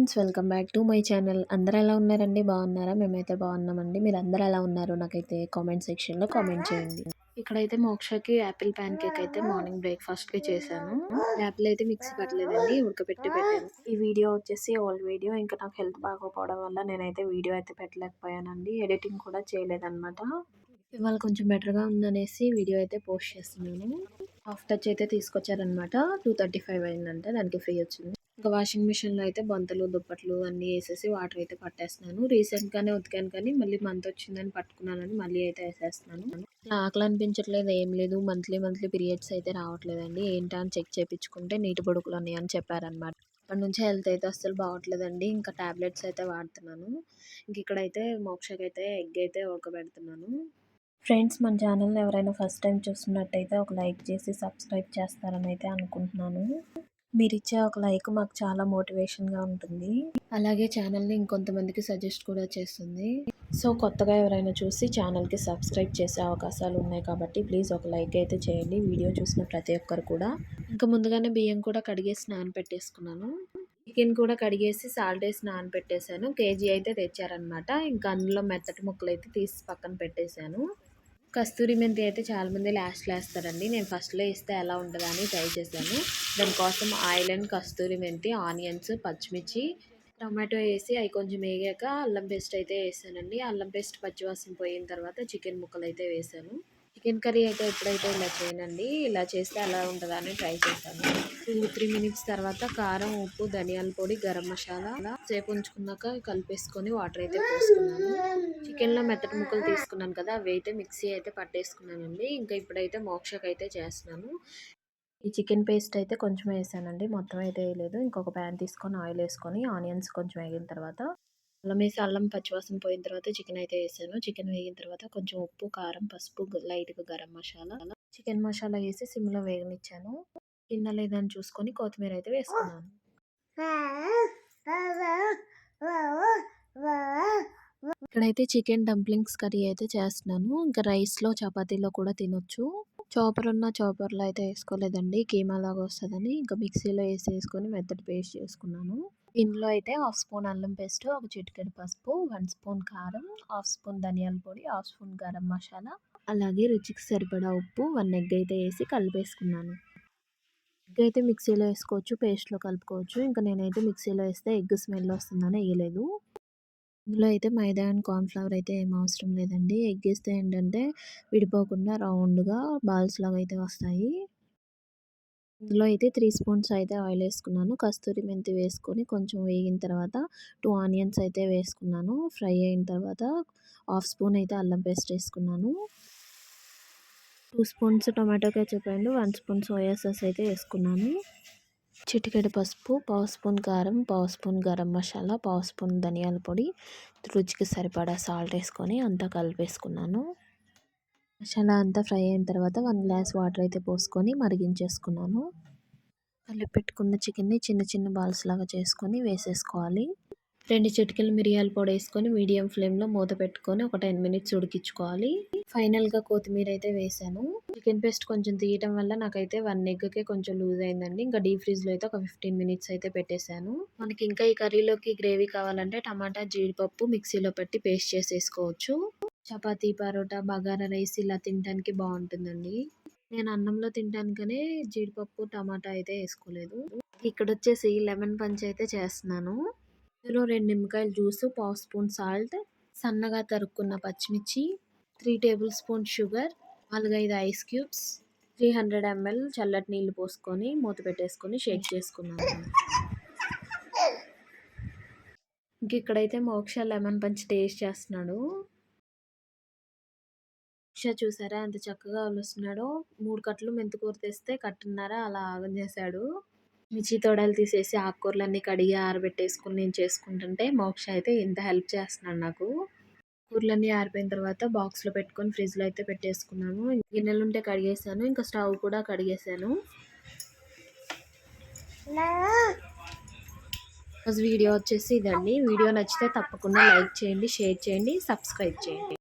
Friends, welcome back to my channel. అందరూ ఎలా ఉన్నారండి? బాగున్నారా? మేమైతే బాగున్నామండి. మీరు అందరూ ఎలా ఉన్నారు? నాకైతే కామెంట్ సెక్షన్లో కామెంట్ చేయండి. ఇక్కడైతే మోక్షకి యాపిల్ ప్యాన్ కేక్ అయితే మార్నింగ్ బ్రేక్ఫాస్ట్కి చేశాను. యాపిల్ అయితే మిక్సీ పట్టలేదండి, ఉడకపెట్టి పెట్టాను. ఈ వీడియో వచ్చేసి ఓల్డ్ వీడియో. ఇంకా నాకు హెల్త్ బాగోపోవడం వల్ల నేనైతే వీడియో అయితే పెట్టలేకపోయానండి. ఎడిటింగ్ కూడా చేయలేదన్నమాట. ఇవాళ కొంచెం బెటర్గా ఉందనేసి వీడియో అయితే పోస్ట్ చేస్తున్నాను. హాఫ్ టచ్ అయితే తీసుకొచ్చారనమాట. 2:35 అయిందంటే దానికి ఫ్రీ వచ్చింది. ఇంకా వాషింగ్ మిషన్లో అయితే బంతలు దుప్పట్లు అన్నీ వేసేసి వాటర్ అయితే పట్టేస్తున్నాను. రీసెంట్గానే ఉతికాను కానీ మళ్ళీ మంత్ వచ్చిందని పట్టుకున్నానని మళ్ళీ అయితే వేసేస్తున్నాను. ఆకలి అనిపించట్లేదు, ఏం లేదు. మంత్లీ పీరియడ్స్ అయితే రావట్లేదండి. ఏంటా అని చెక్ చేయించుకుంటే నీటి బొడుకులు ఉన్నాయని చెప్పారనమాట. అప్పటి నుంచి హెల్త్ అయితే అస్సలు బాగోట్లేదండి. ఇంకా టాబ్లెట్స్ అయితే వాడుతున్నాను. ఇంక ఇక్కడైతే మోక్షకైతే ఎగ్ అయితే ఉడకబెడుతున్నాను. ఫ్రెండ్స్, మన ఛానల్ని ఎవరైనా ఫస్ట్ టైం చూస్తున్నట్టయితే ఒక లైక్ చేసి సబ్స్క్రైబ్ చేస్తారని అయితే అనుకుంటున్నాను. మీరిచ్చే ఒక లైక్ మాకు చాలా మోటివేషన్గా ఉంటుంది. అలాగే ఛానల్ని ఇంకొంతమందికి సజెస్ట్ కూడా చేస్తుంది. సో కొత్తగా ఎవరైనా చూసి ఛానల్కి సబ్స్క్రైబ్ చేసే అవకాశాలు ఉన్నాయి కాబట్టి ప్లీజ్ ఒక లైక్ అయితే చేయండి, వీడియో చూసిన ప్రతి ఒక్కరు కూడా. ఇంకా ముందుగానే బియ్యం కూడా కడిగేసి నానబెట్టేసుకున్నాను. చికెన్ కూడా కడిగేసి సాల్ట్ వేసి నానబెట్టేశాను. కేజీ అయితే తెచ్చారనమాట. ఇంకా అందులో మెత్తటి ముక్కలు అయితే తీసి పక్కన పెట్టేశాను. కస్తూరి మెంతి అయితే చాలామంది లాస్ట్లో వేస్తారండి. నేను ఫస్ట్లో వేస్తే ఎలా ఉంటుందా అని ట్రై చేశాను. దానికోసం ఆయిల్ అండ్ కస్తూరి మెంతి, ఆనియన్స్, పచ్చిమిర్చి, టమాటో వేసి అవి కొంచెం వేగాక అల్లం పేస్ట్ అయితే వేసానండి. అల్లం పేస్ట్ పచ్చివాసన పోయిన తర్వాత చికెన్ ముక్కలు అయితే వేసాను. చికెన్ కర్రీ అయితే ఎప్పుడైతే ఇలా చేయనండి, ఇలా చేస్తే అలా ఉంటుందా అని ట్రై చేశాను. 2-3 మినిట్స్ తర్వాత కారం, ఉప్పు, ధనియాల పొడి, గరం మసాలా అలా సేపు ఉంచుకున్నాక కలిపేసుకొని వాటర్ అయితే పోసుకున్నాను. చికెన్లో మెత్తటి ముక్కలు తీసుకున్నాను కదా, అవి అయితే మిక్సీ అయితే పట్టేసుకున్నానండి. ఇంకా ఇప్పుడైతే మోక్షకి అయితే చేస్తున్నాను. ఈ చికెన్ పేస్ట్ అయితే కొంచెం వేసానండి, మొత్తం అయితే వేయలేదు. ఇంకొక ప్యాన్ తీసుకొని ఆయిల్ వేసుకొని ఆనియన్స్ కొంచెం వేగిన తర్వాత అల్లం వేసి అల్లం పచ్చివాసన పోయిన తర్వాత చికెన్ అయితే వేసాను. చికెన్ వేగిన తర్వాత కొంచెం ఉప్పు, కారం, పసుపు, లైట్గా గరం మసాలా, చికెన్ మసాలా వేసి సిమ్లో వేగనిచ్చాను. కింద లేదని చూసుకొని కొత్తిమీర అయితే వేసుకున్నాను. ఇక్కడైతే చికెన్ డంప్లింగ్స్ కర్రీ అయితే చేస్తున్నాను. ఇంకా రైస్లో చపాతీలో కూడా తినొచ్చు. చాపర్లో అయితే వేసుకోలేదండి, కీమా లాగా వస్తుందని. ఇంకా మిక్సీలో వేసుకొని మెత్తటి పేస్ట్ చేసుకున్నాను. ఇందులో అయితే 1/2 స్పూన్ అల్లం పేస్ట్, ఒక చిటికెడు పసుపు, 1 స్పూన్ కారం, 1/2 స్పూన్ ధనియాల పొడి, 1/2 స్పూన్ గరం మసాలా, అలాగే రుచికి సరిపడా ఉప్పు, 1 ఎగ్ అయితే వేసి కలిపేసుకున్నాను. ఎగ్ అయితే మిక్సీలో వేసుకోవచ్చు, పేస్ట్లో కలుపుకోవచ్చు. ఇంకా నేనైతే మిక్సీలో వేస్తే ఎగ్ స్మెల్ వస్తుందని వేయలేదు. ఇందులో అయితే మైదా అండ్ కార్న్‌ఫ్లవర్ అయితే ఏం అవసరం లేదండి. ఎగ్ ఏస్తే ఏంటంటే విడిపోకుండా రౌండ్‌గా బాల్స్ లాగా అయితే వస్తాయి. ఇందులో అయితే 3 స్పూన్స్ అయితే ఆయిల్ వేసుకున్నాను. కస్తూరి మెంతి వేసుకొని కొంచెం వేగిన తర్వాత 2 ఆనియన్స్ అయితే వేసుకున్నాను. ఫ్రై అయిన తర్వాత 1/2 స్పూన్ అయితే అల్లం పేస్ట్ వేసుకున్నాను. 2 spoons tomato ketchup and 1 spoon soya sauce అయితే వేసుకున్నాను. చిటికెడు పసుపు, 1/2 స్పూన్ కారం, 1/2 స్పూన్ గరం మసాలా, 1/2 స్పూన్ ధనియాల పొడి, రుచికి సరిపడా సాల్ట్ వేసుకొని అంతా కలిపేసుకున్నాను. మసాలా అంతా ఫ్రై అయిన తర్వాత 1 గ్లాస్ వాటర్ అయితే పోసుకొని మరిగించేసుకున్నాను. కలిపి పెట్టుకున్న చికెన్ని చిన్న బాల్స్ లాగా చేసుకొని వేసేసుకోవాలి. 2 చిటికెలు మిరియాల పొడి వేసుకొని మీడియం ఫ్లేమ్లో మూత పెట్టుకొని ఒక 10 మినిట్స్ ఉడికించుకోవాలి. ఫైనల్గా కొత్తిమీర అయితే వేసాను. చికెన్ పేస్ట్ కొంచెం తీయటం వల్ల నాకైతే 1 ఎగ్కే కొంచెం లూజ్ అయిందండి. ఇంకా డీప్ ఫ్రీజ్లో అయితే ఒక 15 మినిట్స్ అయితే పెట్టేశాను. మనకి ఇంకా ఈ కర్రీలోకి గ్రేవీ కావాలంటే టమాటా, జీడిపప్పు మిక్సీలో పెట్టి పేస్ట్ చేసేసుకోవచ్చు. చపాతీ, పరోటా, బగారా రైస్ ఇలా తినడానికి బాగుంటుందండి. నేను అన్నంలో తినడానికనే జీడిపప్పు, టమాటా అయితే వేసుకోలేదు. ఇక్కడ వచ్చేసి లెమన్ పంచ్ అయితే చేస్తున్నాను. ఇందులో 2 నిమ్మకాయల జ్యూసు, 1/2 స్పూన్ సాల్ట్, సన్నగా తరుక్కున్న పచ్చిమిర్చి, 3 table spoon sugar, 4-5 ice cubes, 300 ml చల్లటి నీళ్ళు పోసుకొని మూత పెట్టేసుకొని షేక్ చేసుకున్నాను. ఇంక ఇక్కడైతే మోక్ష లెమన్ పంచ్ టేస్ట్ చేస్తున్నాడు. మోక్ష చూసారా ఎంత చక్కగా వలుస్తున్నాడో. 3 కట్టలు మెంతికూర తెస్తే కట్టున్నర అలా ఆగం చేశాడు. మిర్చి తొడలు తీసేసి ఆకుకూరలన్నీ కడిగి ఆరబెట్టేసుకొని నేను చేసుకుంటుంటే మోక్ష అయితే ఇంత హెల్ప్ చేస్తున్నాడు నాకు. కూరలన్నీ ఆరిపోయిన తర్వాత బాక్స్లో పెట్టుకొని ఫ్రిడ్జ్లో అయితే పెట్టేసుకున్నాను. గిన్నెలు ఉంటే కడిగేసాను, ఇంకా స్టవ్ కూడా కడిగేసాను. వీడియో వచ్చేసి ఇదండి. వీడియో నచ్చితే తప్పకుండా లైక్ చేయండి, షేర్ చేయండి, సబ్స్క్రైబ్ చేయండి.